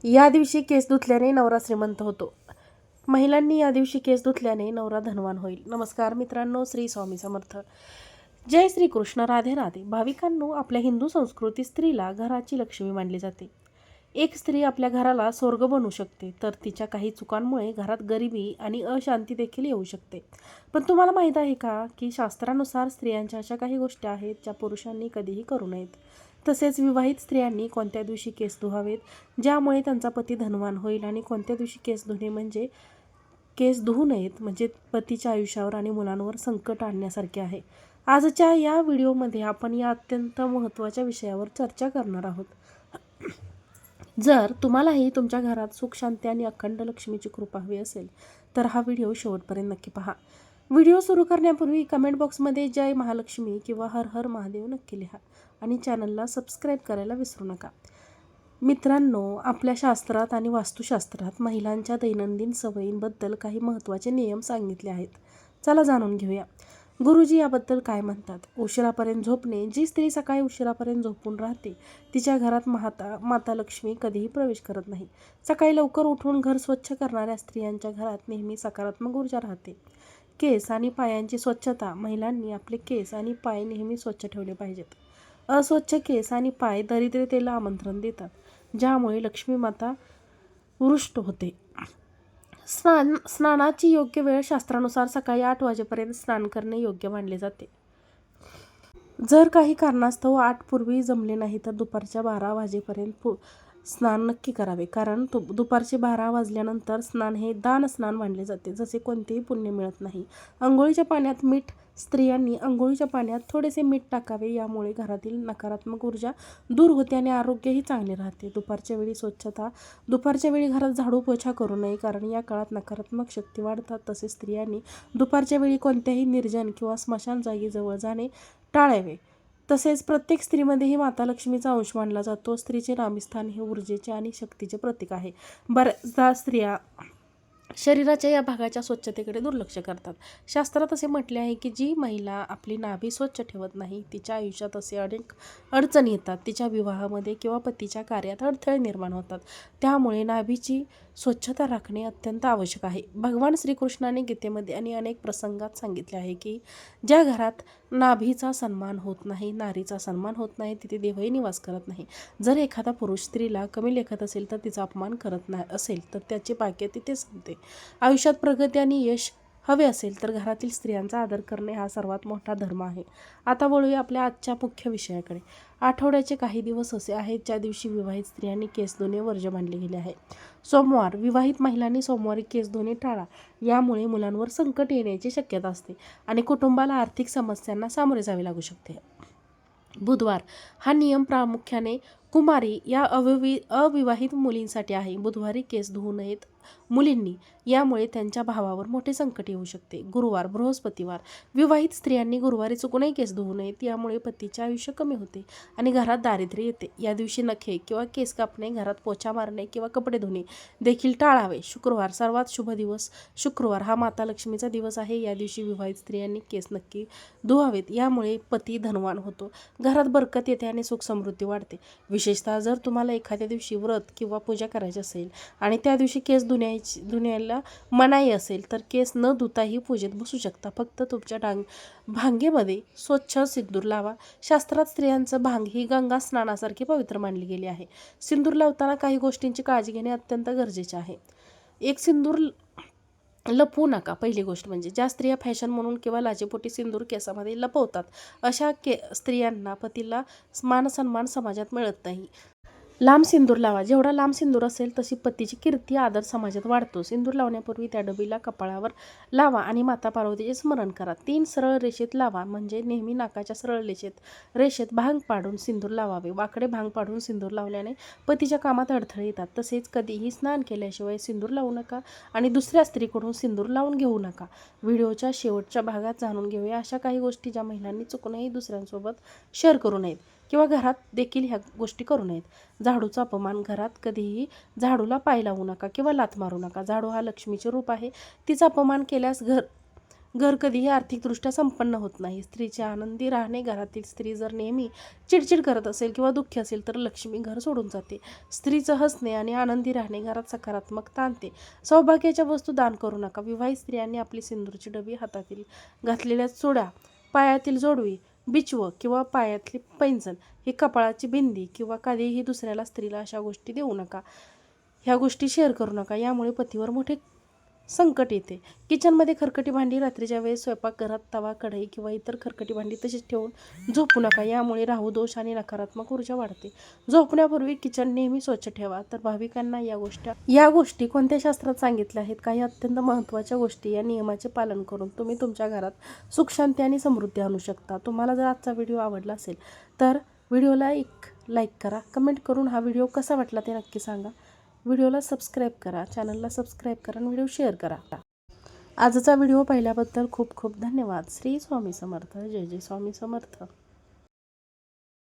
या दिवशी केस धुतल्याने नवरा श्रीमंत होतो. महिलांनी या दिवशी केस धुतल्याने नवरा धनवान होईल. नमस्कार मित्रांनो, श्री स्वामी समर्थ. जय श्री कृष्ण. राधे राधे. भाविकांनो, आपल्या हिंदू संस्कृतीत स्त्रीला घराची लक्ष्मी मानली जाते. एक स्त्री आपल्या घराला स्वर्ग बनवू शकते, तर तिच्या काही चुकांमुळे घरात गरिबी आणि अशांती देखील येऊ शकते. पण तुम्हाला माहीत आहे का की शास्त्रानुसार स्त्रियांच्या अशा काही गोष्टी आहेत ज्या पुरुषांनी कधीही करू नयेत. तसेच विवाहित स्त्रियांनी कोणत्या दिवशी केस धुवावेत ज्यामुळे त्यांचा पती धनवान होईल, आणि कोणत्या दिवशी केस धुणे म्हणजे केस धुवू नयेत म्हणजे पतीच्या आयुष्यावर आणि मुलांवर संकट आणण्यासारखे आहे. आजच्या या व्हिडिओमध्ये आपण या अत्यंत महत्त्वाच्या विषयावर चर्चा करणार आहोत. जर तुम्हालाही तुमच्या घरात सुख, शांती आणि अखंड लक्ष्मीची कृपा हवी असेल तर हा व्हिडिओ शेवटपर्यंत नक्की पहा. व्हिडिओ सुरू करण्यापूर्वी कमेंट बॉक्समध्ये जय महालक्ष्मी किंवा हर हर महादेव नक्की लिहा आणि चॅनलला सबस्क्राईब करायला विसरू नका. मित्रांनो, आपल्या शास्त्रात आणि वास्तुशास्त्रात महिलांच्या दैनंदिन सवयींबद्दल काही महत्त्वाचे नियम सांगितले आहेत. चला जाणून घेऊया. गुरुजी याबद्दल काय म्हणतात. उशिरापर्यंत झोपणे. जी स्त्री सकाळी उशिरापर्यंत झोपून राहते तिच्या घरात माता लक्ष्मी कधीही प्रवेश करत नाही. सकाळी लवकर उठून घर स्वच्छ करणाऱ्या स्त्रियांच्या घरात नेहमी सकारात्मक ऊर्जा राहते. केस आणि पायांची स्वच्छता. महिलांनी आपले केस आणि पाय नेहमी स्वच्छ ठेवले पाहिजेत. अस्वच्छ केस आणि पाय दरिद्रतेला आमंत्रण देतात, ज्यामुळे लक्ष्मी माता रुष्ट होते. स्नानाची योग्य वेळ. शास्त्रानुसार सकाळी 8 वाजेपर्यंत स्नान करणे योग्य मानले जाते. जर काही कारणास्तव 8 पूर्वी जमले नाही तर दुपारच्या 12 वाजेपर्यंत स्नान नक्की करावे, कारण दुपारचे 12 वाजल्यानंतर स्नान हे दान स्नान मानले जाते, जसे कोणतेही पुण्य मिळत नाही. अंघोळीच्या पाण्यात मीठ. स्त्रियांनी अंघोळीच्या पाण्यात थोडेसे मीठ टाकावे, यामुळे घरातील नकारात्मक ऊर्जा दूर होते आणि आरोग्यही चांगले राहते. दुपारच्या वेळी स्वच्छता. दुपारच्या वेळी घरात झाडू पोछा करू नये, कारण या काळात नकारात्मक शक्ती वाढतात. तसेच स्त्रियांनी दुपारच्या वेळी कोणत्याही निर्जन किंवा स्मशान जागेजवळ जाणे टाळावे. तसेच प्रत्येक स्त्रीमध्येही माता लक्ष्मीचा अंश मानला जातो. स्त्रीचे नाभिस्थान हे ऊर्जेचे आणि शक्तीचे प्रतीक आहे. बऱ्याचदा स्त्रिया शरीराच्या या भागाच्या स्वच्छतेकडे दुर्लक्ष करतात. शास्त्रात असे म्हटले आहे की जी महिला आपली नाभी स्वच्छ ठेवत नाही तिच्या आयुष्यात असे अनेक अडचणी येतात. तिच्या विवाहामध्ये किंवा पतीच्या कार्यात अडथळे निर्माण होतात. त्यामुळे नाभीची स्वच्छता राखणे अत्यंत आवश्यक आहे. भगवान श्रीकृष्णाने गीतेमध्ये आणि अनेक प्रसंगात सांगितले आहे की ज्या घरात नाभीचा सन्मान होत नाही, नारीचा सन्मान होत नाही, तिथे देवही निवास करत नाही. जर एखादा पुरुष स्त्रीला कमी लेखत असेल तर तिचा अपमान करत नाही असेल तर त्याचे भाग्य तिथे संपते. आयुष्यात प्रगती आणि यश हवे असेल तर घरातील स्त्रियांचा आदर करणे हा सर्वात मोठा धर्म आहे. आता वळूया आपल्या आजच्या मुख्य विषयाकडे. आठवड्याचे काही दिवस असे आहेत ज्या दिवशी विवाहित स्त्रियांनी केस धुणे वर्ज्य मानले गेले आहे. सोमवार. विवाहित महिलांनी सोमवारी केस धुणे टाळा, यामुळे मुलांवर संकट येण्याची शक्यता असते आणि कुटुंबाला आर्थिक समस्यांना सामोरे जावे लागू शकते. बुधवार. हा नियम प्रामुख्याने कुमारी या अविवाहित मुलींसाठी आहे. बुधवारी केस धुवू नयेत मुलींनी, यामुळे त्यांच्या भावावर मोठे संकट येऊ शकते. गुरुवार. बृहस्पतिवार. विवाहित स्त्रियांनी गुरुवारी चुकूनही केस धुवू नयेत, यामुळे पतीचे आयुष्य कमी होते आणि घरात दारिद्र्य येते. या दिवशी नखे किंवा केस कापणे, घरात पोछा मारणे किंवा कपडे धुणे देखील टाळावे. शुक्रवार. सर्वात शुभ दिवस. शुक्रवार हा माता लक्ष्मीचा दिवस आहे. या दिवशी विवाहित स्त्रियांनी केस नक्की धुवावेत, यामुळे पती धनवान होतो, घरात बरकत येते आणि सुख समृद्धी वाढते. विशेषतः जर तुम्हाला एखाद्या दिवशी व्रत किंवा पूजा करायची असेल आणि त्या दिवशी केस धुण्याला मनाई असेल तर केस न धुताही पूजेत बसू शकता. फक्त तुमच्या भांगेमध्ये स्वच्छ सिंदूर लावा. शास्त्रात स्त्रियांचं भांग ही गंगा स्नानासारखी पवित्र मानली गेली आहे. सिंदूर लावताना काही गोष्टींची काळजी घेणे अत्यंत गरजेचे आहे. एक, सिंदूर लपवू नका. पहिली गोष्ट म्हणजे ज्या स्त्रिया फॅशन म्हणून किंवा लाजेपोटी सिंदूर केसामध्ये लपवतात अशा स्त्रियांना पतीला मान सन्मान समाजात मिळत नाही. लांब सिंदूर लावा. जेवढा लांब सिंदूर असेल तशी पतीची कीर्ती आदर समाजात वाढतो. सिंदूर लावण्यापूर्वी त्या डबीला कपाळावर लावा आणि माता पार्वतीचे स्मरण करा. 3, सरळ रेषेत लावा, म्हणजे नेहमी नाकाच्या सरळ रेषेत भांग पाडून सिंदूर लावावे. वाकडे भांग पाडून सिंदूर लावल्याने पतीच्या कामात अडथळे येतात. तसेच कधीही स्नान केल्याशिवाय सिंदूर लावू नका आणि दुसऱ्या स्त्रीकडून सिंदूर लावून घेऊ नका. व्हिडिओच्या शेवटच्या भागात जाणून घेऊया अशा काही गोष्टी ज्या महिलांनी चुकूनही दुसऱ्यांसोबत शेअर करू नयेत किंवा घरात देखील ह्या गोष्टी करू नयेत. झाडूचा अपमान. घरात कधीही झाडूला पाय लावू नका किंवा लाथ मारू नका. झाडू हा लक्ष्मीचे रूप आहे. तिचा अपमान केल्यास घर कधीही आर्थिकदृष्ट्या संपन्न होत नाही. स्त्रीचे आनंदी राहणे. घरातील स्त्री जर नेहमी चिडचिड करत असेल किंवा दुःखी असेल तर लक्ष्मी घर सोडून जाते. स्त्रीचं हसणे आणि आनंदी राहणे घरात सकारात्मकता आणते. सौभाग्याच्या वस्तू दान करू नका. विवाहित स्त्रियांनी आपली सिंदूरची डबी, हातातील घातलेल्या चुड्या, पायातील जोडवी, बिछवं किंवा पायातली पैंजण, ही कपाळाची बिंदी किंवा कधीही दुसऱ्याला स्त्रीला अशा गोष्टी देऊ नका. ह्या गोष्टी शेअर करू नका. यामुळे पतीवर मोठे संकट येते. किचनमध्ये खरकटी भांडी, रात्रीच्या वेळेस स्वयंपाकघरात तवा, कढई किंवा इतर खरकटी भांडी तशीच ठेवून झोपू नका. यामुळे राहू दोष आणि नकारात्मक ऊर्जा वाढते. झोपण्यापूर्वी किचन नेहमी स्वच्छ ठेवा. तर भाविकांना या गोष्टी कोणत्या शास्त्रात सांगितल्या आहेत? काही अत्यंत महत्त्वाच्या गोष्टी. या नियमाचे पालन करून तुम्ही तुमच्या घरात सुख, शांती आणि समृद्धी आणू शकता. तुम्हाला जर आजचा व्हिडिओ आवडला असेल तर व्हिडिओला एक लाईक करा. कमेंट करून हा व्हिडिओ कसा वाटला ते नक्की सांगा. व्हिडिओला सबस्क्राईब करा, चॅनलला सबस्क्राईब करा आणि व्हिडिओ शेअर करा. आजचा व्हिडिओ पाहिल्याबद्दल खूप खूप धन्यवाद. श्री स्वामी समर्थ. जय जय स्वामी समर्थ.